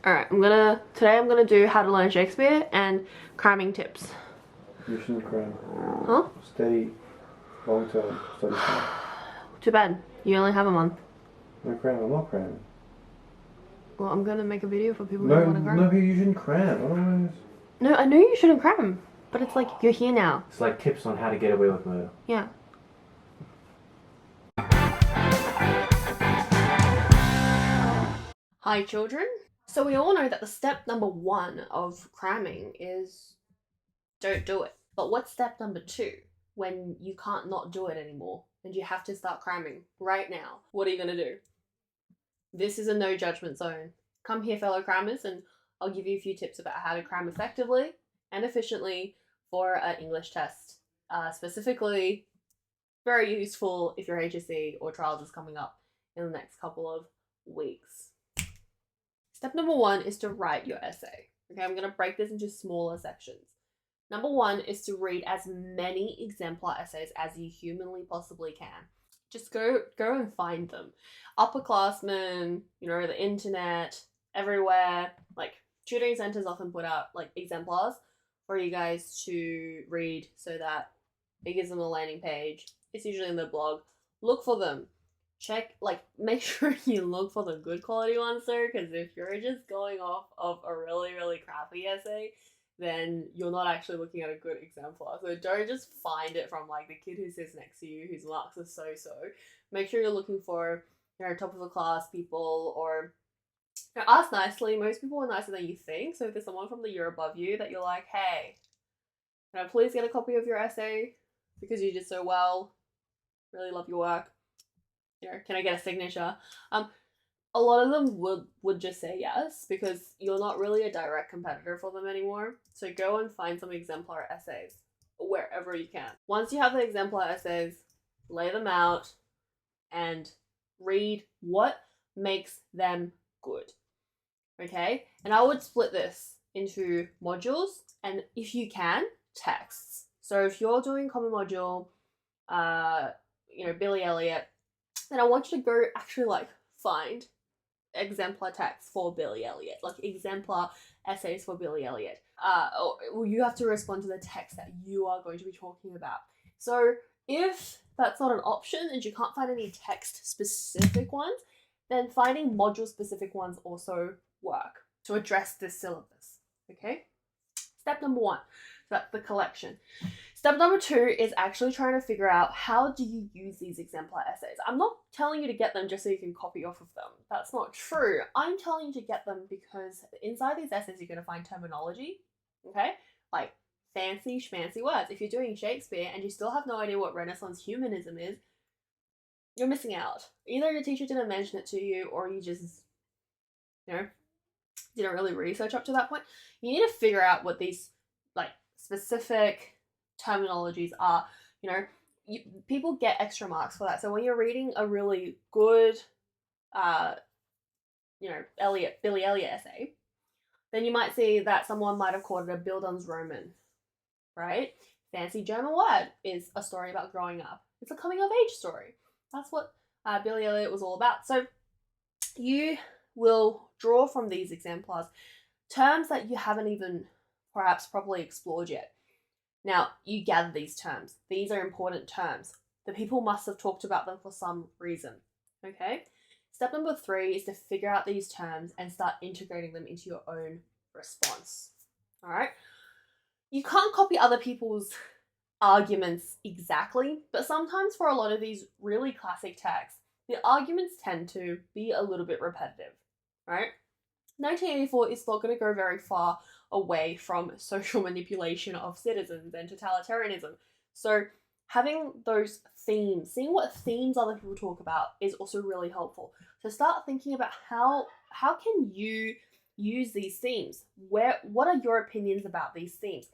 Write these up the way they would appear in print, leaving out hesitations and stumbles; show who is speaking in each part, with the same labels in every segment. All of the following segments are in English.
Speaker 1: Alright, today I'm gonna do how to learn Shakespeare and cramming tips.
Speaker 2: You shouldn't cram.
Speaker 1: Huh?
Speaker 2: Steady, long-term study time.
Speaker 1: Too bad. You only have a month.
Speaker 2: No cram, I'm not cramming.
Speaker 1: Well, I'm gonna make a video for people
Speaker 2: No,
Speaker 1: who want to cram.
Speaker 2: no, you shouldn't cram. Otherwise...
Speaker 1: No, I know you shouldn't cram, but it's like, you're here now.
Speaker 2: It's like tips on how to get away with murder.
Speaker 1: Yeah. Hi children. So we all know that the step number 1 of cramming is don't do it. But what's step number 2 when you can't not do it anymore and you have to start cramming right now? What are you gonna do? This is a no judgment zone. Come here, fellow crammers, and I'll give you a few tips about how to cram effectively and efficiently for an English test. Specifically, very useful if your HSC or trials is coming up in the next couple of weeks. Step number 1 is to write your essay. Okay, I'm going to break this into smaller sections. Number 1 is to read as many exemplar essays as you humanly possibly can. Just go and find them. Upperclassmen, the internet, everywhere. Like, tutoring centers often put out like exemplars for you guys to read so that it gives them a landing page. It's usually in the blog. Look for them. Make sure you look for the good quality ones though, because if you're just going off of a really, really crappy essay, then you're not actually looking at a good exemplar. So don't just find it from like the kid who sits next to you whose marks are so. Make sure you're looking for, top of the class people, or ask nicely. Most people are nicer than you think. So if there's someone from the year above you that you're like, hey, can I please get a copy of your essay because you did so well, really love your work, can I get a signature? A lot of them would just say yes because you're not really a direct competitor for them anymore. So go and find some exemplar essays wherever you can. Once you have the exemplar essays, lay them out and read what makes them good. Okay? And I would split this into modules and, if you can, texts. So if you're doing common module, Billy Elliot, then I want you to go actually find exemplar text for Billy Elliot, like exemplar essays for Billy Elliot. Or you have to respond to the text that you are going to be talking about. So if that's not an option and you can't find any text specific ones, then finding module specific ones also work to address this syllabus. Okay? Step number 1, so that's the collection. Step number 2 is actually trying to figure out how do you use these exemplar essays. I'm not telling you to get them just so you can copy off of them. That's not true. I'm telling you to get them because inside these essays you're going to find terminology, okay? Like fancy schmancy words. If you're doing Shakespeare and you still have no idea what Renaissance humanism is, you're missing out. Either your teacher didn't mention it to you or you just, didn't really research up to that point. You need to figure out what these specific terminologies are. People get extra marks for that. So when you're reading a really good Billy Elliot essay, then you might see that someone might have called it a Bildungsroman, right? Fancy German word is a story about growing up. It's a coming of age story. That's what Billy Elliot was all about. So you will draw from these exemplars terms that you haven't even perhaps properly explored yet. Now, you gather these terms. These are important terms. The people must have talked about them for some reason, okay? Step number 3 is to figure out these terms and start integrating them into your own response, all right? You can't copy other people's arguments exactly, but sometimes for a lot of these really classic texts, the arguments tend to be a little bit repetitive, right? 1984 is not going to go very far away from social manipulation of citizens and totalitarianism. So having those themes, seeing what themes other people talk about is also really helpful. So start thinking about how can you use these themes? What are your opinions about these themes?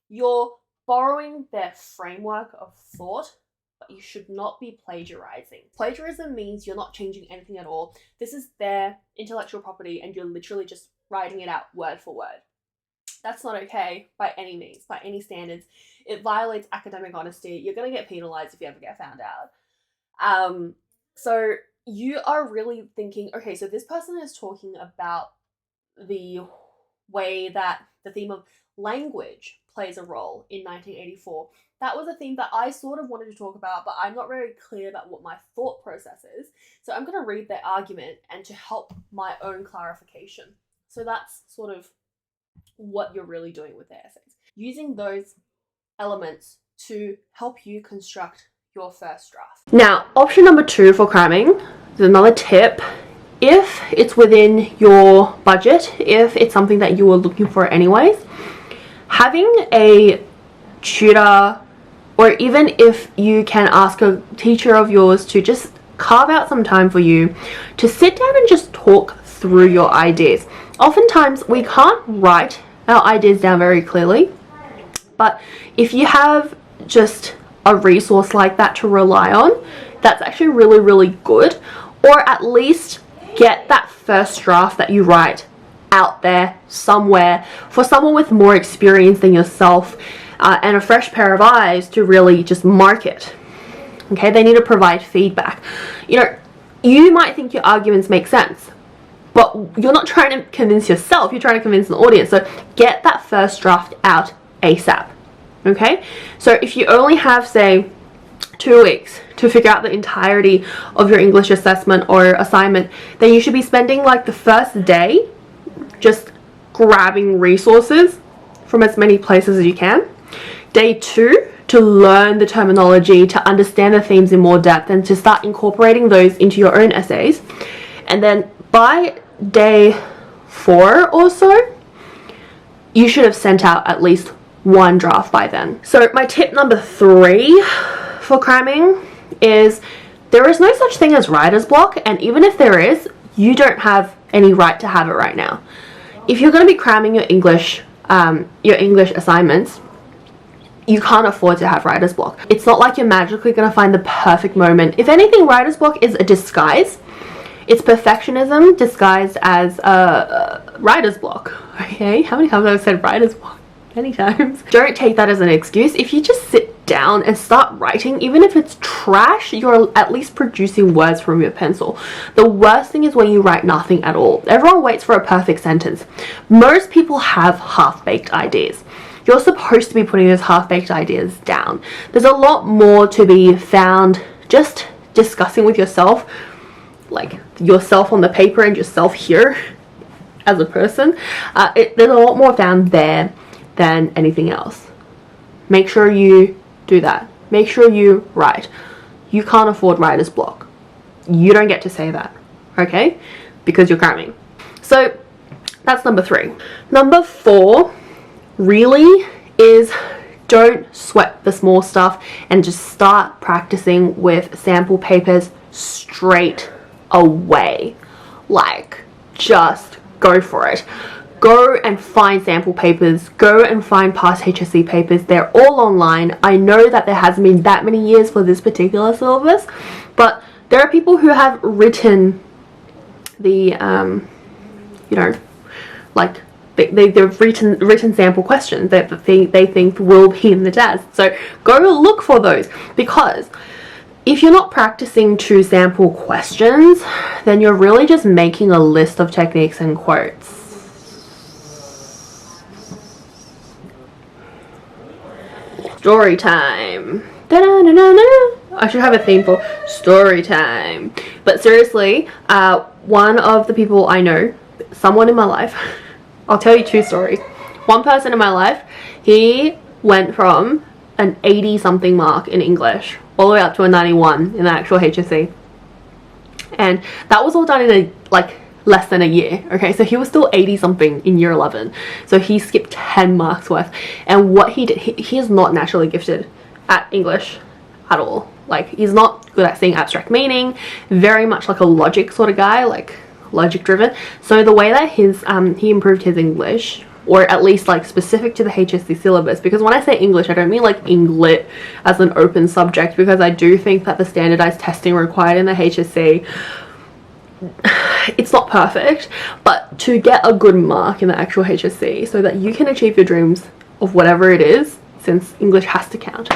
Speaker 1: You're borrowing their framework of thought, but you should not be plagiarizing. Plagiarism means you're not changing anything at all. This is their intellectual property and you're literally just writing it out word for word. That's not okay by any means, by any standards. It violates academic honesty. You're going to get penalized if you ever get found out. So you are really thinking, okay, so this person is talking about the way that the theme of language plays a role in 1984. That was a theme that I sort of wanted to talk about, but I'm not very clear about what my thought process is. So I'm going to read their argument and to help my own clarification. So that's sort of what you're really doing with their essays. Using those elements to help you construct your first draft. Now, option number 2 for cramming is another tip. If it's within your budget, if it's something that you were looking for anyways, having a tutor, or even if you can ask a teacher of yours to just carve out some time for you to sit down and just talk through your ideas. Oftentimes we can't write our ideas down very clearly, but if you have just a resource like that to rely on, that's actually really, really good. Or at least get that first draft that you write out there somewhere for someone with more experience than yourself and a fresh pair of eyes to really just mark it. Okay, they need to provide feedback. You know, you might think your arguments make sense, but you're not trying to convince yourself, you're trying to convince an audience. So get that first draft out ASAP. Okay, so if you only have, say, 2 weeks to figure out the entirety of your English assessment or assignment, then you should be spending like the first day just grabbing resources from as many places as you can. Day 2 to learn the terminology, to understand the themes in more depth, and to start incorporating those into your own essays. And then by day 4 or so, you should have sent out at least 1 draft by then. So my tip number 3 for cramming is there is no such thing as writer's block, and even if there is, you don't have any right to have it right now. If you're going to be cramming your English assignments, you can't afford to have writer's block. It's not like you're magically going to find the perfect moment. If anything, writer's block is a disguise. It's perfectionism disguised as a writer's block. Okay, how many times have I said writer's block? Many times. Don't take that as an excuse. If you just sit down and start writing, even if it's trash, you're at least producing words from your pencil. The worst thing is when you write nothing at all. Everyone waits for a perfect sentence. Most people have half-baked ideas. You're supposed to be putting those half-baked ideas down. There's a lot more to be found just discussing with yourself, like yourself on the paper and yourself here as a person. There's a lot more found there than anything else. Make sure you do that. Make sure you write. You can't afford writer's block. You don't get to say that, okay? Because you're cramming. So that's number 3. Number 4 really is don't sweat the small stuff and just start practicing with sample papers straight away. Like, just go for it. Go and find sample papers. Go and find past HSC papers. They're all online. I know that there hasn't been that many years for this particular syllabus, but there are people who have written the, like they've written sample questions that they think will be in the test. So go look for those, because if you're not practicing to sample questions, then you're really just making a list of techniques and quotes. Story time. Da-da-da-da-da. I should have a theme for story time. But seriously, one of the people I know, someone in my life, I'll tell you 2 stories. One person in my life, he went from an 80 something mark in English all the way up to a 91 in the actual HSC. And that was all done in less than a year. Okay, so he was still 80 something in year 11. So he skipped 10 marks worth. And what he did, he is not naturally gifted at English at all. Like, he's not good at seeing abstract meaning, very much like a logic sort of guy, like logic driven. So the way that he improved his English, or at least like specific to the HSC syllabus, because when I say English, I don't mean like Englit as an open subject, because I do think that the standardized testing required in the HSC, it's not perfect, but to get a good mark in the actual HSC so that you can achieve your dreams of whatever it is, since English has to count.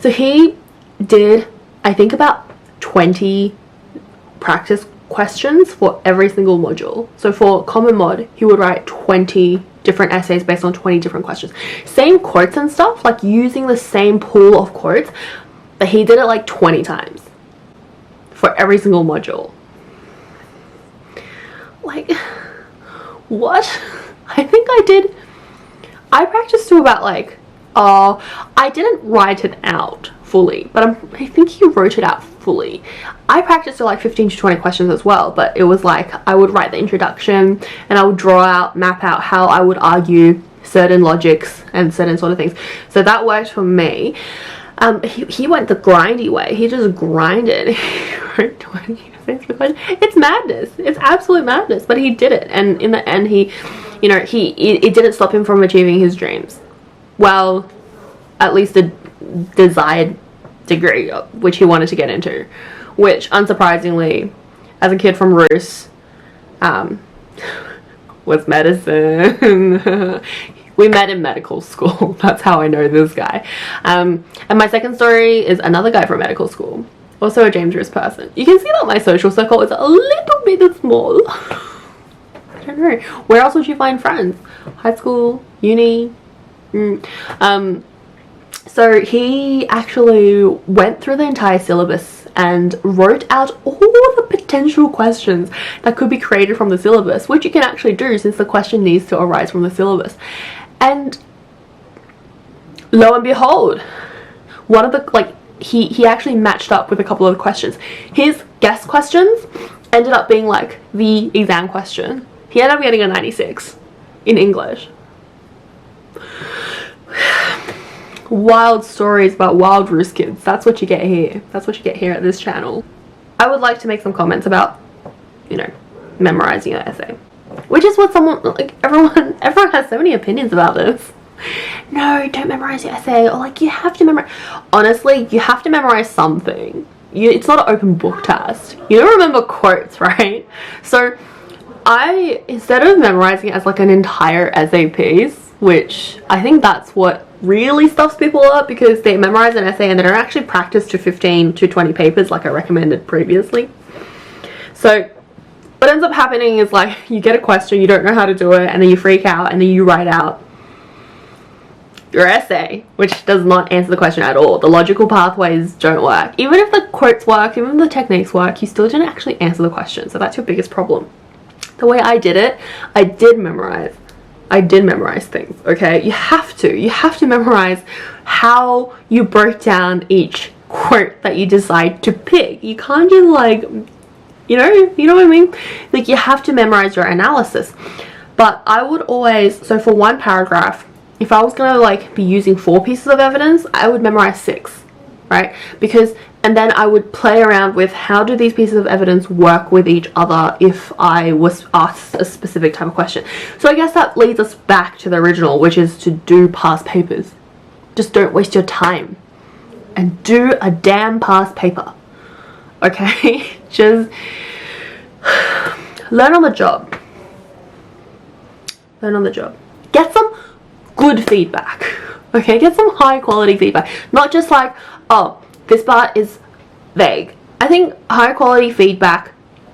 Speaker 1: So he did, I think, about 20 practice questions for every single module. So for common mod, he would write 20 different essays based on 20 different questions. Same quotes and stuff, like using the same pool of quotes, but he did it like 20 times for every single module. Like, what? I practiced to about like, I didn't write it out fully, but I think he wrote it out fully. I practiced to like 15 to 20 questions as well, but it was like I would write the introduction and I would map out how I would argue certain logics and certain sort of things. So that worked for me. He went the grindy way. He just grinded. He wrote 20 essays per question. It's madness. It's absolute madness, but he did it. And in the end, it didn't stop him from achieving his dreams. Well, at least the desired degree which he wanted to get into, which unsurprisingly, as a kid from Roos, was medicine. We met in medical school. That's how I know this guy. And my second story is another guy from medical school, also a James Roos person. You can see that my social circle is a little bit small. I don't know. Where else would you find friends? High school, uni. So he actually went through the entire syllabus and wrote out all the potential questions that could be created from the syllabus, which you can actually do since the question needs to arise from the syllabus. And lo and behold, one of the, like, he actually matched up with a couple of questions. His guess questions ended up being like the exam question. He ended up getting a 96 in English. Wild stories about wild Roos kids. That's what you get here. That's what you get here at this channel. I would like to make some comments about, memorizing an essay. Which is what everyone has so many opinions about this. No, don't memorize your essay. Or like, you have to memorize. Honestly, you have to memorize something. It's not an open book test. You don't remember quotes, right? So instead of memorizing it as like an entire essay piece, which I think that's what really stuffs people up, because they memorize an essay and they don't actually practice to 15 to 20 papers like I recommended previously. So what ends up happening is, like, you get a question, you don't know how to do it, and then you freak out, and then you write out your essay, which does not answer the question at all. The logical pathways don't work. Even if the quotes work, even if the techniques work, you still didn't actually answer the question. So that's your biggest problem. The way I did it, I did memorize things, okay? You have to memorize how you broke down each quote that you decide to pick. You can't just like, you know what I mean? Like, you have to memorize your analysis. But I would always, so for one paragraph, if I was gonna like be using 4 pieces of evidence, I would memorize 6, right? And then I would play around with how do these pieces of evidence work with each other if I was asked a specific type of question. So I guess that leads us back to the original, which is to do past papers. Just don't waste your time and do a damn past paper, okay? Just learn on the job. Learn on the job. Get some good feedback, okay? Get some high quality feedback. Not just like, oh, this part is vague. I think high quality feedback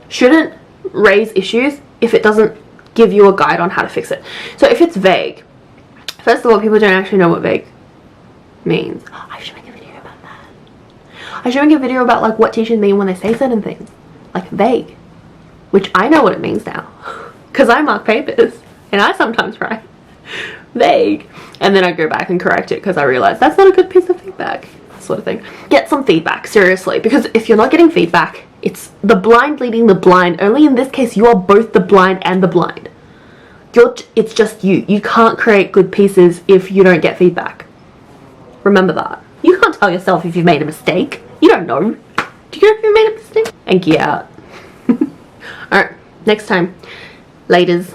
Speaker 1: shouldn't raise issues if it doesn't give you a guide on how to fix it. So if it's vague, first of all, people don't actually know what vague means. I should make a video about that. I should make a video about like what teachers mean when they say certain things, like vague, which I know what it means now because I mark papers and I sometimes write vague, and then I go back and correct it because I realize that's not a good piece of feedback, sort of thing. Get some feedback, seriously, because if you're not getting feedback, it's the blind leading the blind. Only in this case, you are both the blind and the blind. It's just you. You can't create good pieces if you don't get feedback. Remember that. You can't tell yourself if you've made a mistake. You don't know. Do you know if you made a mistake? And get out. Alright, next time. Laters.